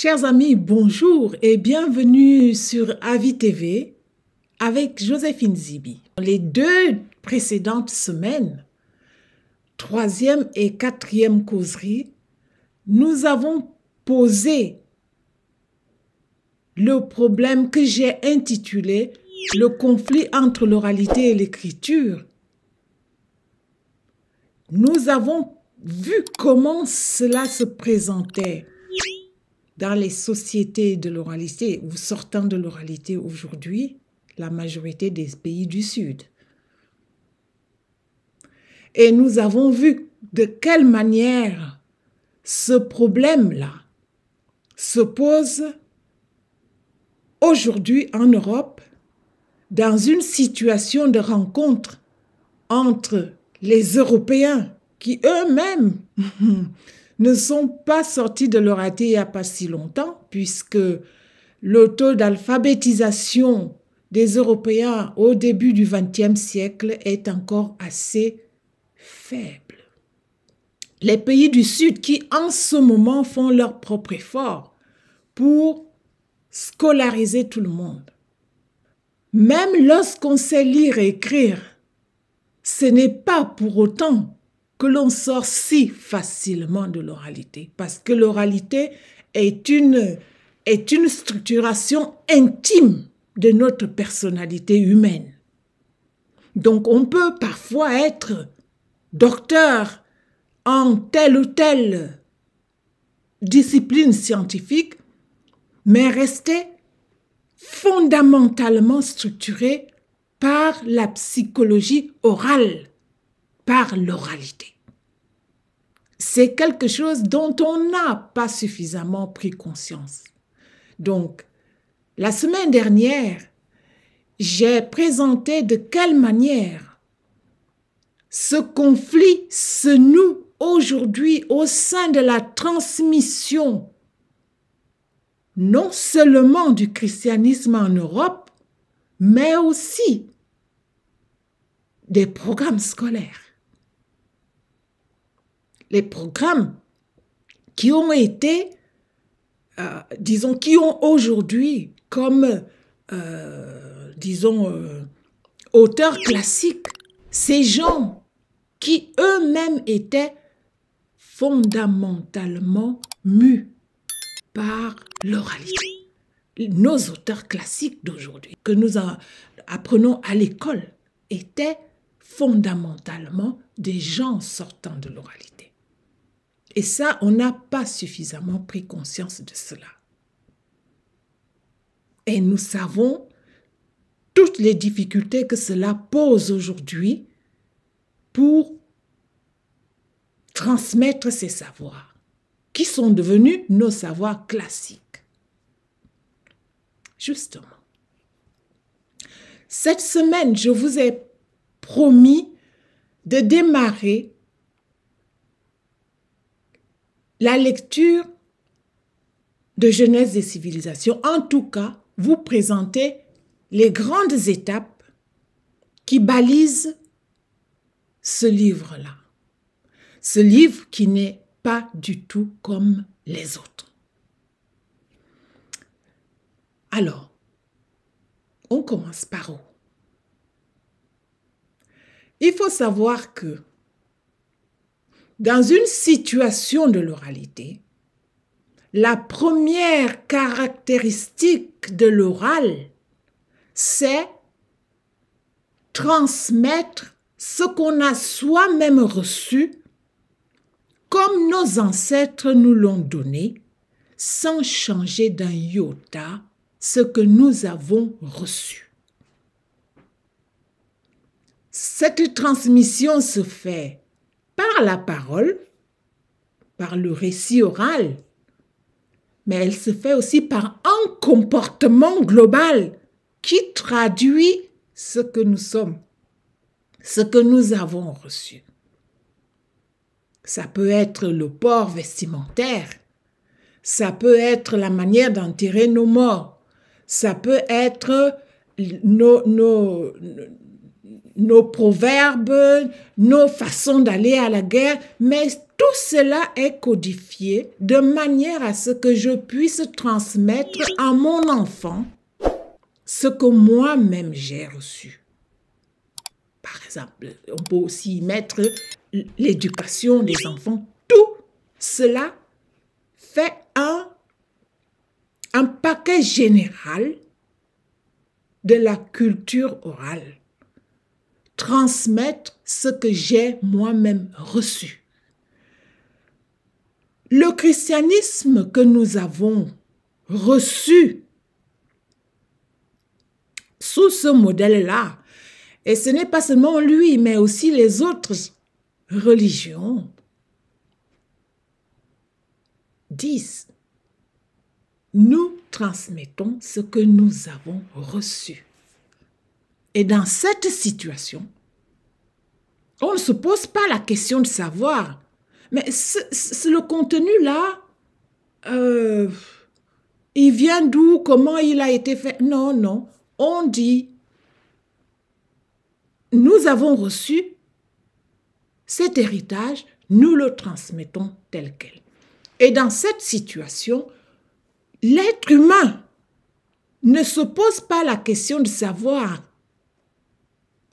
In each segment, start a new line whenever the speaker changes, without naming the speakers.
Chers amis, bonjour et bienvenue sur Avis TV avec Joséphine Zibi. Les deux précédentes semaines, troisième et quatrième causerie, nous avons posé le problème que j'ai intitulé « Le conflit entre l'oralité et l'écriture ». Nous avons vu comment cela se présentait dans les sociétés de l'oralité ou sortant de l'oralité aujourd'hui, la majorité des pays du Sud. Et nous avons vu de quelle manière ce problème-là se pose aujourd'hui en Europe dans une situation de rencontre entre les Européens qui eux-mêmes ne sont pas sortis de l'oralité il n'y a pas si longtemps, puisque le taux d'alphabétisation des Européens au début du XXe siècle est encore assez faible. Les pays du Sud qui en ce moment font leur propre effort pour scolariser tout le monde. Même lorsqu'on sait lire et écrire, ce n'est pas pour autant que l'on sort si facilement de l'oralité, parce que l'oralité est une structuration intime de notre personnalité humaine. Donc on peut parfois être docteur en telle ou telle discipline scientifique, mais rester fondamentalement structuré par la psychologie orale, par l'oralité. C'est quelque chose dont on n'a pas suffisamment pris conscience. Donc, la semaine dernière, j'ai présenté de quelle manière ce conflit se noue aujourd'hui au sein de la transmission non seulement du christianisme en Europe, mais aussi des programmes scolaires. Les programmes qui ont été, qui ont aujourd'hui comme, auteurs classiques, ces gens qui eux-mêmes étaient fondamentalement mus par l'oralité. Nos auteurs classiques d'aujourd'hui, que nous apprenons à l'école, étaient fondamentalement des gens sortant de l'oralité. Et ça, on n'a pas suffisamment pris conscience de cela. Et nous savons toutes les difficultés que cela pose aujourd'hui pour transmettre ces savoirs, qui sont devenus nos savoirs classiques. Justement, cette semaine, je vous ai promis de démarrer la lecture de Genèse des civilisations. En tout cas, vous présenter les grandes étapes qui balisent ce livre-là. Ce livre qui n'est pas du tout comme les autres. Alors, on commence par où? Il faut savoir que dans une situation de l'oralité, la première caractéristique de l'oral, c'est transmettre ce qu'on a soi-même reçu, comme nos ancêtres nous l'ont donné, sans changer d'un iota ce que nous avons reçu. Cette transmission se fait par la parole, par le récit oral, mais elle se fait aussi par un comportement global qui traduit ce que nous sommes, ce que nous avons reçu. Ça peut être le port vestimentaire, ça peut être la manière d'enterrer nos morts, ça peut être nos proverbes, nos façons d'aller à la guerre, mais tout cela est codifié de manière à ce que je puisse transmettre à mon enfant ce que moi-même j'ai reçu. Par exemple, on peut aussi y mettre l'éducation des enfants. Tout cela fait un paquet général de la culture orale. Transmettre ce que j'ai moi-même reçu. Le christianisme que nous avons reçu sous ce modèle-là, et ce n'est pas seulement lui, mais aussi les autres religions, disent, nous transmettons ce que nous avons reçu. Et dans cette situation, on ne se pose pas la question de savoir, mais le contenu-là, il vient d'où, comment il a été fait? Non, non. On dit, nous avons reçu cet héritage, nous le transmettons tel quel. Et dans cette situation, l'être humain ne se pose pas la question de savoir,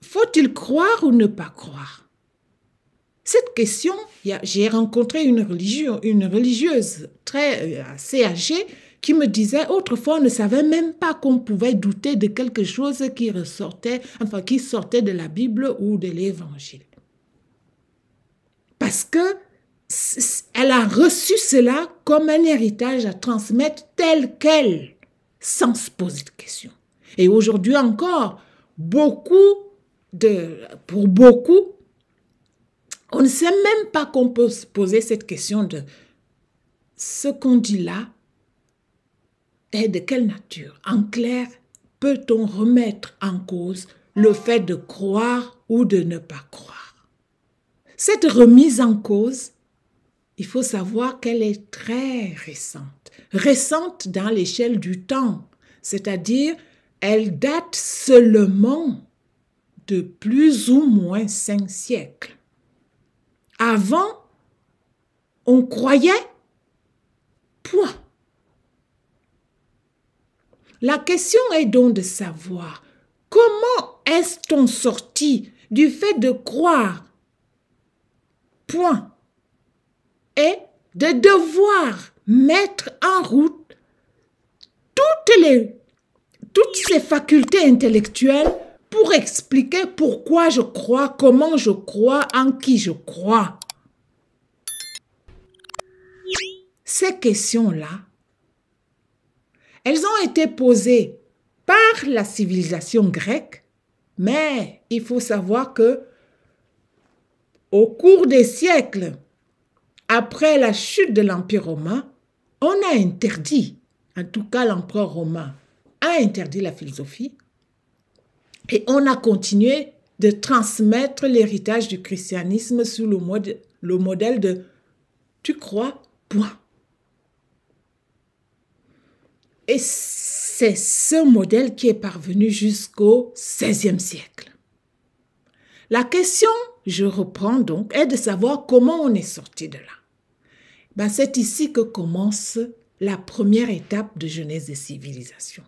faut-il croire ou ne pas croire? Cette question, j'ai rencontré une religieuse assez âgée qui me disait autrefois on ne savait même pas qu'on pouvait douter de quelque chose qui sortait de la Bible ou de l'Évangile. Parce que elle a reçu cela comme un héritage à transmettre tel quel, sans se poser de questions. Et aujourd'hui encore, pour beaucoup, on ne sait même pas qu'on peut se poser cette question de ce qu'on dit là est de quelle nature. En clair, peut-on remettre en cause le fait de croire ou de ne pas croire? Cette remise en cause, il faut savoir qu'elle est très récente. Récente dans l'échelle du temps, c'est-à-dire elle date seulement de plus ou moins 5 siècles. Avant, on croyait, point. La question est donc de savoir comment est-on sorti du fait de croire, point, et de devoir mettre en route toutes ces facultés intellectuelles pour expliquer pourquoi je crois, comment je crois, en qui je crois. Ces questions-là, elles ont été posées par la civilisation grecque, mais il faut savoir que au cours des siècles, après la chute de l'Empire romain, on a interdit, en tout cas l'empereur romain a interdit la philosophie et on a continué de transmettre l'héritage du christianisme sous le modèle de « tu crois, point ». Et c'est ce modèle qui est parvenu jusqu'au XVIe siècle. La question, je reprends donc, est de savoir comment on est sorti de là. C'est ici que commence la première étape de Genèse des civilisations.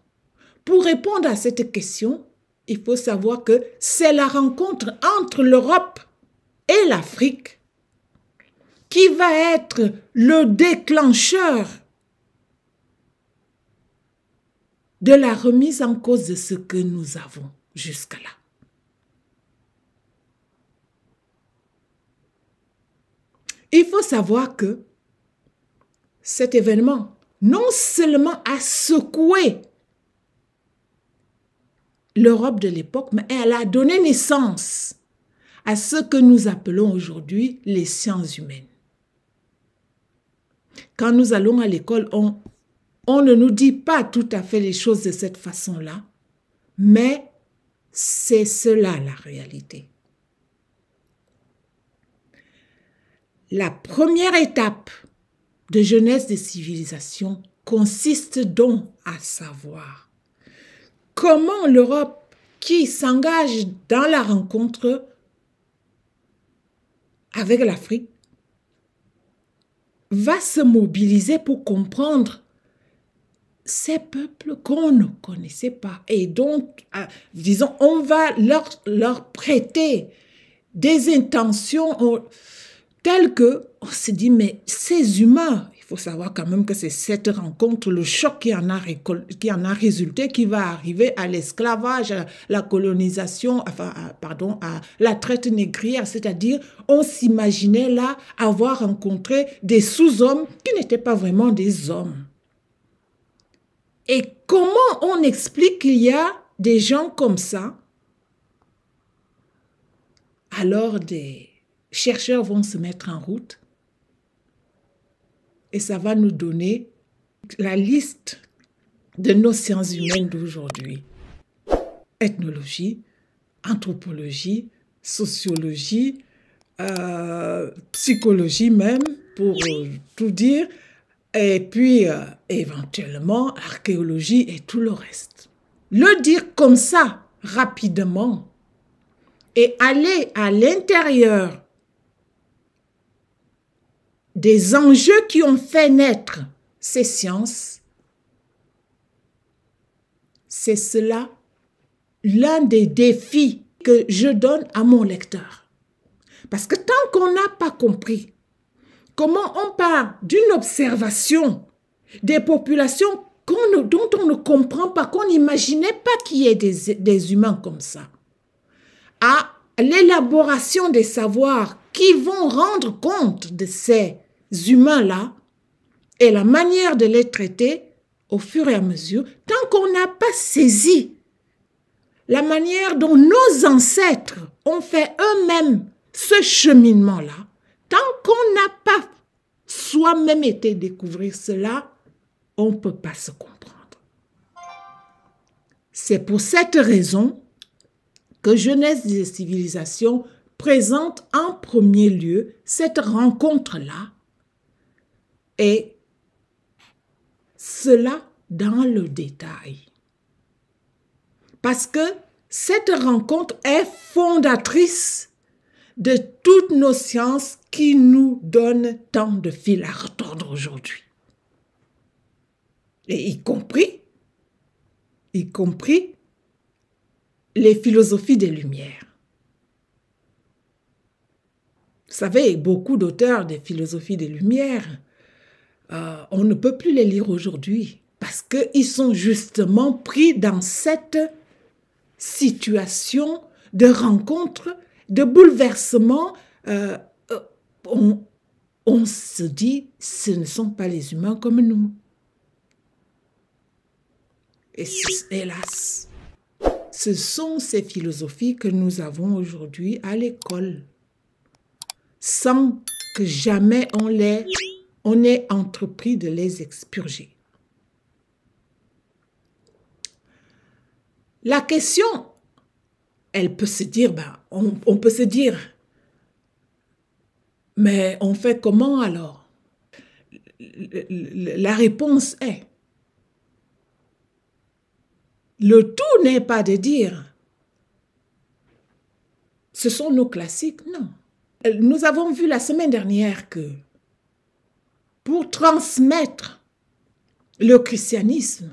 Pour répondre à cette question, il faut savoir que c'est la rencontre entre l'Europe et l'Afrique qui va être le déclencheur de la remise en cause de ce que nous avons jusque-là. Il faut savoir que cet événement, non seulement a secoué l'Europe de l'époque, mais elle a donné naissance à ce que nous appelons aujourd'hui les sciences humaines. Quand nous allons à l'école, on ne nous dit pas tout à fait les choses de cette façon-là, mais c'est cela la réalité. La première étape de Genèse des civilisations consiste donc à savoir comment l'Europe qui s'engage dans la rencontre avec l'Afrique va se mobiliser pour comprendre ces peuples qu'on ne connaissait pas et dont, disons, on va leur prêter des intentions telles que on se dit, mais ces humains, il faut savoir quand même que c'est cette rencontre, le choc qui en a résulté, qui va arriver à l'esclavage, à la colonisation, à la traite négrière, c'est-à-dire on s'imaginait là avoir rencontré des sous-hommes qui n'étaient pas vraiment des hommes. Et comment on explique qu'il y a des gens comme ça? Alors des chercheurs vont se mettre en route et ça va nous donner la liste de nos sciences humaines d'aujourd'hui. Ethnologie, anthropologie, sociologie, psychologie même, pour tout dire, et puis éventuellement archéologie et tout le reste. Le dire comme ça, rapidement, et aller à l'intérieur des enjeux qui ont fait naître ces sciences, c'est cela l'un des défis que je donne à mon lecteur. Parce que tant qu'on n'a pas compris comment on part d'une observation des populations dont on ne comprend pas, qu'on n'imaginait pas qu'il y ait des humains comme ça, à l'élaboration des savoirs qui vont rendre compte de ces humains-là et la manière de les traiter au fur et à mesure, tant qu'on n'a pas saisi la manière dont nos ancêtres ont fait eux-mêmes ce cheminement-là, tant qu'on n'a pas soi-même été découvrir cela, on ne peut pas se comprendre. C'est pour cette raison que Jeunesse des civilisations présente en premier lieu cette rencontre-là et cela dans le détail. Parce que cette rencontre est fondatrice de toutes nos sciences qui nous donnent tant de fil à retordre aujourd'hui. Et y compris les philosophies des Lumières. Vous savez, beaucoup d'auteurs des philosophies des Lumières, on ne peut plus les lire aujourd'hui parce qu'ils sont justement pris dans cette situation de rencontre, de bouleversement. On se dit, ce ne sont pas les humains comme nous. Et hélas, ce sont ces philosophies que nous avons aujourd'hui à l'école, sans que jamais on ait entrepris de les expurger. La question, elle peut se dire, on peut se dire, mais on fait comment alors? La réponse est, le tout n'est pas de dire, ce sont nos classiques, non. Nous avons vu la semaine dernière que pour transmettre le christianisme,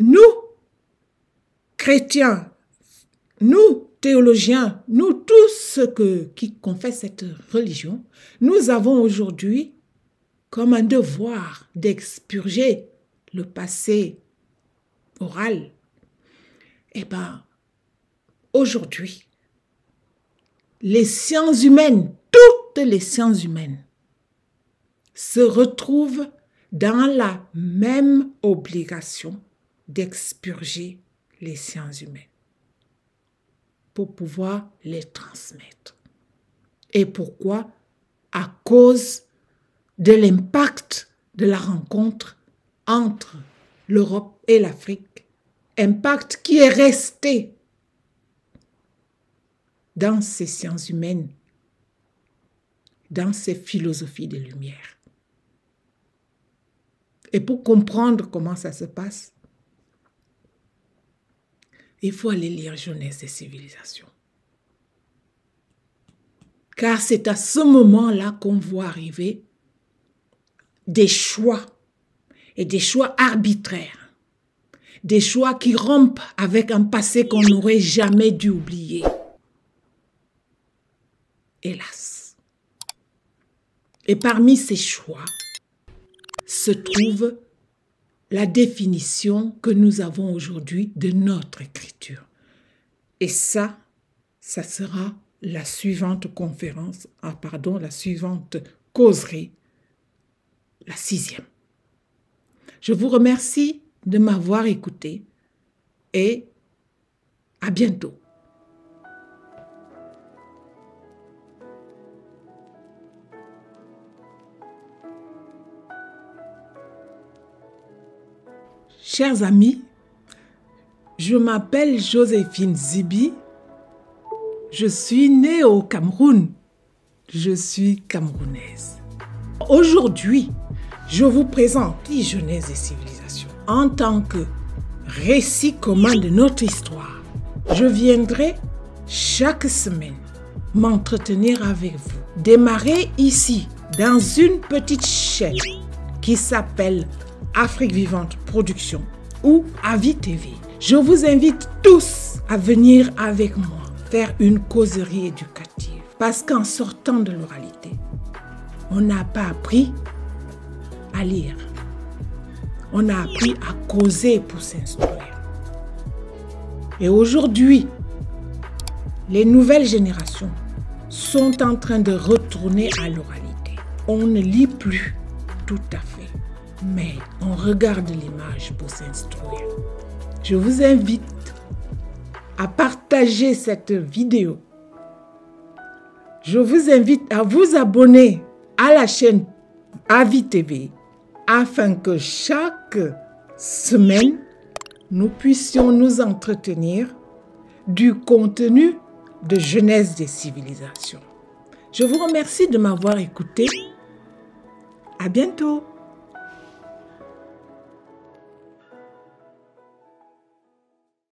nous, chrétiens, nous, théologiens, nous tous qui confessent cette religion, nous avons aujourd'hui comme un devoir d'expurger le passé oral. Eh bien, aujourd'hui, les sciences humaines, toutes les sciences humaines, se retrouvent dans la même obligation d'expurger les sciences humaines pour pouvoir les transmettre. Et pourquoi? À cause de l'impact de la rencontre entre l'Europe et l'Afrique, impact qui est resté dans ces sciences humaines, dans ces philosophies des Lumières. Et pour comprendre comment ça se passe, il faut aller lire Jeunesse des civilisations. Car c'est à ce moment-là qu'on voit arriver des choix et des choix arbitraires, des choix qui rompent avec un passé qu'on n'aurait jamais dû oublier. Hélas. Et parmi ces choix se trouve la définition que nous avons aujourd'hui de notre écriture. Et ça sera la suivante la suivante causerie, la 6e. Je vous remercie de m'avoir écouté et à bientôt. Chers amis, je m'appelle Joséphine Zibi. Je suis née au Cameroun. Je suis camerounaise. Aujourd'hui, je vous présente Genèse et civilisation en tant que récit commun de notre histoire. Je viendrai chaque semaine m'entretenir avec vous. Démarrer ici, dans une petite chaîne qui s'appelle Afrique Vivante Production ou Avis TV. Je vous invite tous à venir avec moi faire une causerie éducative. Parce qu'en sortant de l'oralité, on n'a pas appris à lire. On a appris à causer pour s'instruire. Et aujourd'hui, les nouvelles générations sont en train de retourner à l'oralité. On ne lit plus tout à fait, mais on regarde l'image pour s'instruire. Je vous invite à partager cette vidéo. Je vous invite à vous abonner à la chaîne Avis TV afin que chaque semaine, nous puissions nous entretenir du contenu de Genèse des civilisations. Je vous remercie de m'avoir écouté. À bientôt.